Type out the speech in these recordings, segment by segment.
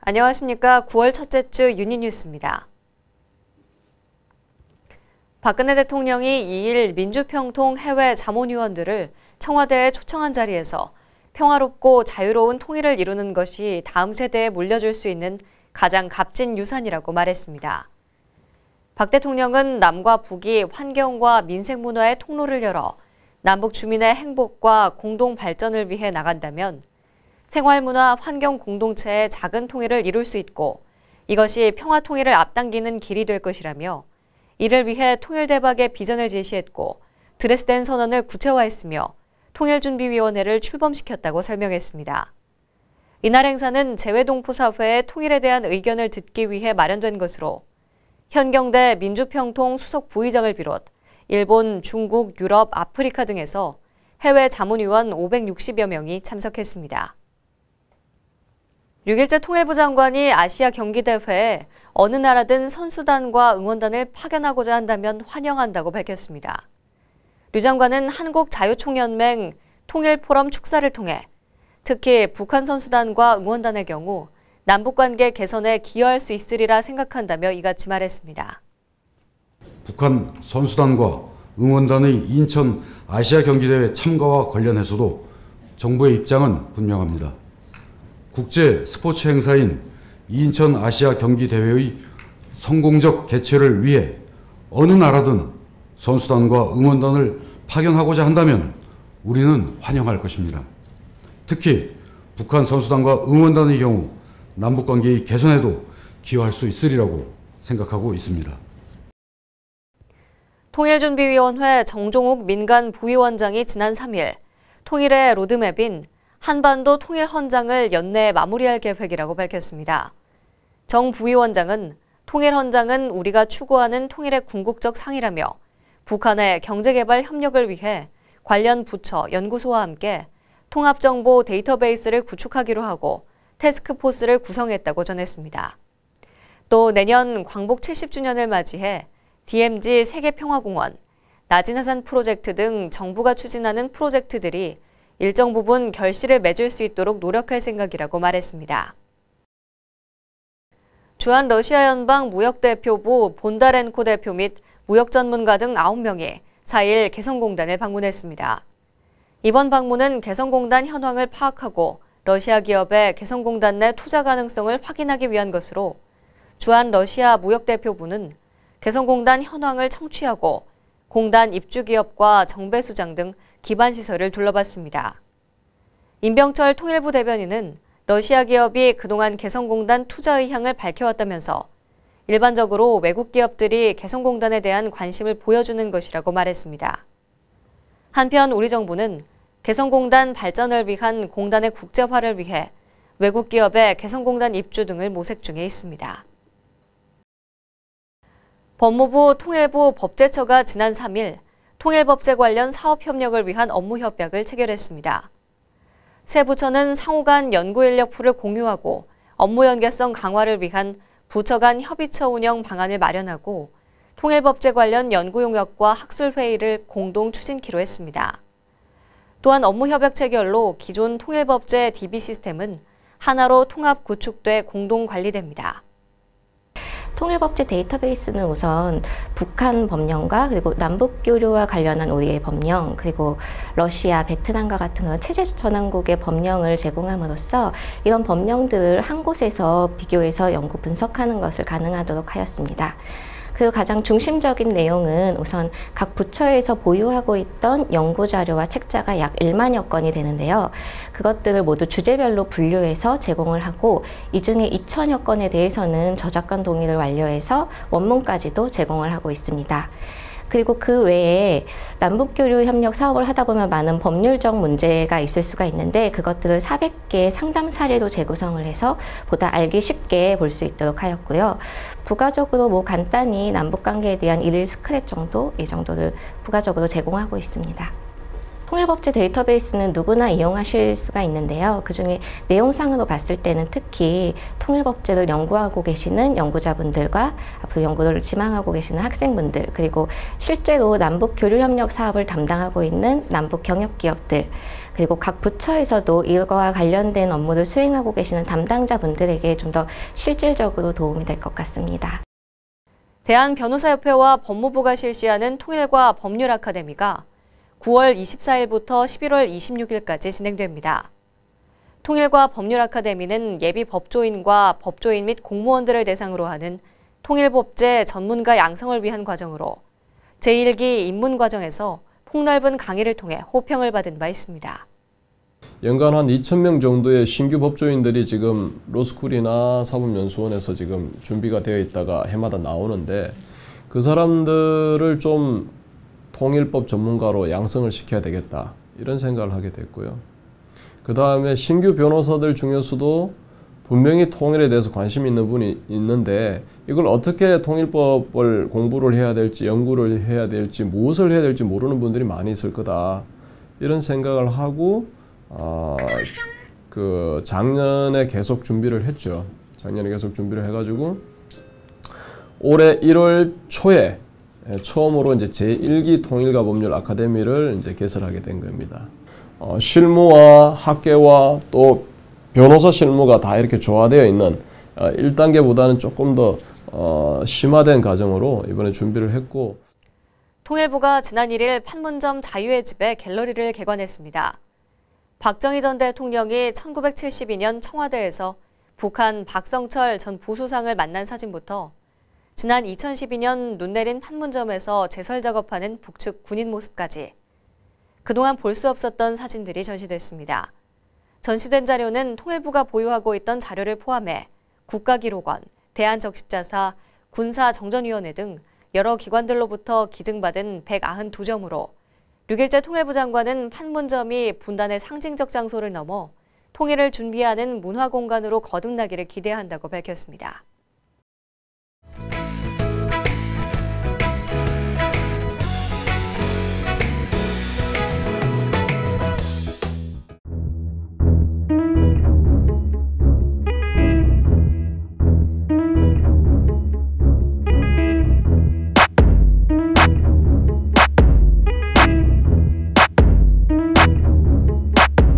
안녕하십니까. 9월 첫째 주 유니뉴스입니다. 박근혜 대통령이 2일 민주평통 해외 자문위원들을 청와대에 초청한 자리에서 평화롭고 자유로운 통일을 이루는 것이 다음 세대에 물려줄 수 있는 가장 값진 유산이라고 말했습니다. 박 대통령은 남과 북이 환경과 민생 문화의 통로를 열어 남북 주민의 행복과 공동 발전을 위해 나간다면 생활문화 환경 공동체의 작은 통일을 이룰 수 있고 이것이 평화 통일을 앞당기는 길이 될 것이라며 이를 위해 통일대박의 비전을 제시했고 드레스덴 선언을 구체화했으며 통일준비위원회를 출범시켰다고 설명했습니다. 이날 행사는 재외동포사회의 통일에 대한 의견을 듣기 위해 마련된 것으로 현경대 민주평통 수석 부의장을 비롯 일본, 중국, 유럽, 아프리카 등에서 해외 자문위원 560여 명이 참석했습니다. 6일째 통일부 장관이 아시아 경기대회에 어느 나라든 선수단과 응원단을 파견하고자 한다면 환영한다고 밝혔습니다. 류 장관은 한국자유총연맹 통일포럼 축사를 통해 특히 북한 선수단과 응원단의 경우 남북관계 개선에 기여할 수 있으리라 생각한다며 이같이 말했습니다. 북한 선수단과 응원단의 인천 아시아 경기대회 참가와 관련해서도 정부의 입장은 분명합니다. 국제 스포츠 행사인 인천 아시아 경기대회의 성공적 개최를 위해 어느 나라든 선수단과 응원단을 파견하고자 한다면 우리는 환영할 것입니다. 특히 북한 선수단과 응원단의 경우 남북관계의 개선에도 기여할 수 있으리라고 생각하고 있습니다. 통일준비위원회 정종욱 민간부위원장이 지난 3일 통일의 로드맵인 한반도 통일 헌장을 연내에 마무리할 계획이라고 밝혔습니다. 정 부위원장은 통일 헌장은 우리가 추구하는 통일의 궁극적 상이라며 북한의 경제개발 협력을 위해 관련 부처, 연구소와 함께 통합정보 데이터베이스를 구축하기로 하고 태스크포스를 구성했다고 전했습니다. 또 내년 광복 70주년을 맞이해 DMZ 세계평화공원, 나진하산 프로젝트 등 정부가 추진하는 프로젝트들이 일정 부분 결실을 맺을 수 있도록 노력할 생각이라고 말했습니다. 주한 러시아 연방 무역대표부 본다렌코 대표 및 무역전문가 등 9명이 4일 개성공단을 방문했습니다. 이번 방문은 개성공단 현황을 파악하고 러시아 기업의 개성공단 내 투자 가능성을 확인하기 위한 것으로 주한 러시아 무역대표부는 개성공단 현황을 청취하고 공단 입주기업과 정배수장 등 기반시설을 둘러봤습니다. 임병철 통일부 대변인은 러시아 기업이 그동안 개성공단 투자 의향을 밝혀왔다면서 일반적으로 외국 기업들이 개성공단에 대한 관심을 보여주는 것이라고 말했습니다. 한편 우리 정부는 개성공단 발전을 위한 공단의 국제화를 위해 외국 기업의 개성공단 입주 등을 모색 중에 있습니다. 법무부 통일부 법제처가 지난 3일 통일법제 관련 사업협력을 위한 업무협약을 체결했습니다. 세 부처는 상호 간 연구인력 풀을 공유하고 업무 연계성 강화를 위한 부처 간 협의처 운영 방안을 마련하고 통일법제 관련 연구 용역과 학술회의를 공동 추진키로 했습니다. 또한 업무협약 체결로 기존 통일법제 DB 시스템은 하나로 통합 구축돼 공동 관리됩니다. 통일법제 데이터베이스는 우선 북한 법령과 그리고 남북교류와 관련한 우리의 법령, 그리고 러시아, 베트남과 같은 체제 전환국의 법령을 제공함으로써 이런 법령들을 한 곳에서 비교해서 연구 분석하는 것을 가능하도록 하였습니다. 그리고 가장 중심적인 내용은 우선 각 부처에서 보유하고 있던 연구자료와 책자가 약 1만여 건이 되는데요. 그것들을 모두 주제별로 분류해서 제공을 하고 이 중에 2천여 건에 대해서는 저작권 동의를 완료해서 원문까지도 제공을 하고 있습니다. 그리고 그 외에 남북교류 협력 사업을 하다 보면 많은 법률적 문제가 있을 수가 있는데 그것들을 400개의 상담 사례로 재구성을 해서 보다 알기 쉽게 볼 수 있도록 하였고요. 부가적으로 간단히 남북관계에 대한 일일 스크랩 정도, 이 정도를 부가적으로 제공하고 있습니다. 통일법제 데이터베이스는 누구나 이용하실 수가 있는데요. 그중에 내용상으로 봤을 때는 특히 통일법제를 연구하고 계시는 연구자분들과 앞으로 연구를 지망하고 계시는 학생분들, 그리고 실제로 남북 교류협력 사업을 담당하고 있는 남북 경협기업들, 그리고 각 부처에서도 이거와 관련된 업무를 수행하고 계시는 담당자분들에게 좀 더 실질적으로 도움이 될 것 같습니다. 대한변호사협회와 법무부가 실시하는 통일과 법률 아카데미가 9월 24일부터 11월 26일까지 진행됩니다. 통일과 법률 아카데미는 예비 법조인과 법조인 및 공무원들을 대상으로 하는 통일법제 전문가 양성을 위한 과정으로 제1기 입문과정에서 폭넓은 강의를 통해 호평을 받은 바 있습니다. 연간 한 2,000명 정도의 신규 법조인들이 지금 로스쿨이나 사법연수원에서 지금 준비가 되어 있다가 해마다 나오는데, 그 사람들을 좀 통일법 전문가로 양성을 시켜야 되겠다, 이런 생각을 하게 됐고요. 그 다음에 신규 변호사들 중에서도 분명히 통일에 대해서 관심 있는 분이 있는데 이걸 어떻게 통일법을 공부를 해야 될지, 연구를 해야 될지, 무엇을 해야 될지 모르는 분들이 많이 있을 거다, 이런 생각을 하고 그 작년에 계속 준비를 했죠. 작년에 계속 준비를 해가지고 올해 1월 초에 처음으로 이제 제1기 통일과 법률 아카데미를 이제 개설하게 된 겁니다. 실무와 학계와 또 변호사 실무가 다 이렇게 조화되어 있는 1단계보다는 조금 더 심화된 과정으로 이번에 준비를 했고, 통일부가 지난 1일 판문점 자유의 집에 갤러리를 개관했습니다. 박정희 전 대통령이 1972년 청와대에서 북한 박성철 전 부수상을 만난 사진부터 지난 2012년 눈 내린 판문점에서 제설 작업하는 북측 군인 모습까지 그동안 볼 수 없었던 사진들이 전시됐습니다. 전시된 자료는 통일부가 보유하고 있던 자료를 포함해 국가기록원, 대한적십자사, 군사정전위원회 등 여러 기관들로부터 기증받은 192점으로 6일째 통일부 장관은 판문점이 분단의 상징적 장소를 넘어 통일을 준비하는 문화공간으로 거듭나기를 기대한다고 밝혔습니다.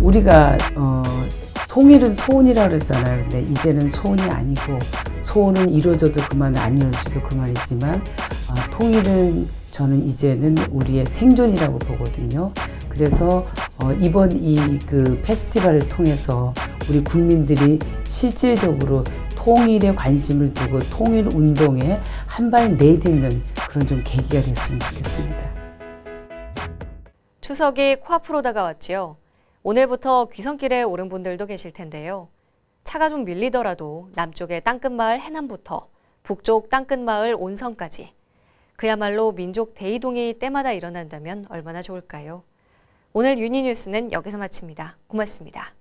우리가 통일은 소원이라고 그랬잖아요. 근데 이제는 소원이 아니고, 소원은 이루어져도 그만, 안 이루어져도 그만이지만 통일은 저는 이제는 우리의 생존이라고 보거든요. 그래서 이번 그 페스티벌을 통해서 우리 국민들이 실질적으로 통일에 관심을 두고 통일 운동에 한 발 내딛는 그런 좀 계기가 됐으면 좋겠습니다. 추석이 코앞으로 다가왔지요. 오늘부터 귀성길에 오른 분들도 계실 텐데요. 차가 좀 밀리더라도 남쪽의 땅끝마을 해남부터 북쪽 땅끝마을 온성까지 그야말로 민족 대이동이 때마다 일어난다면 얼마나 좋을까요? 오늘 유니뉴스는 여기서 마칩니다. 고맙습니다.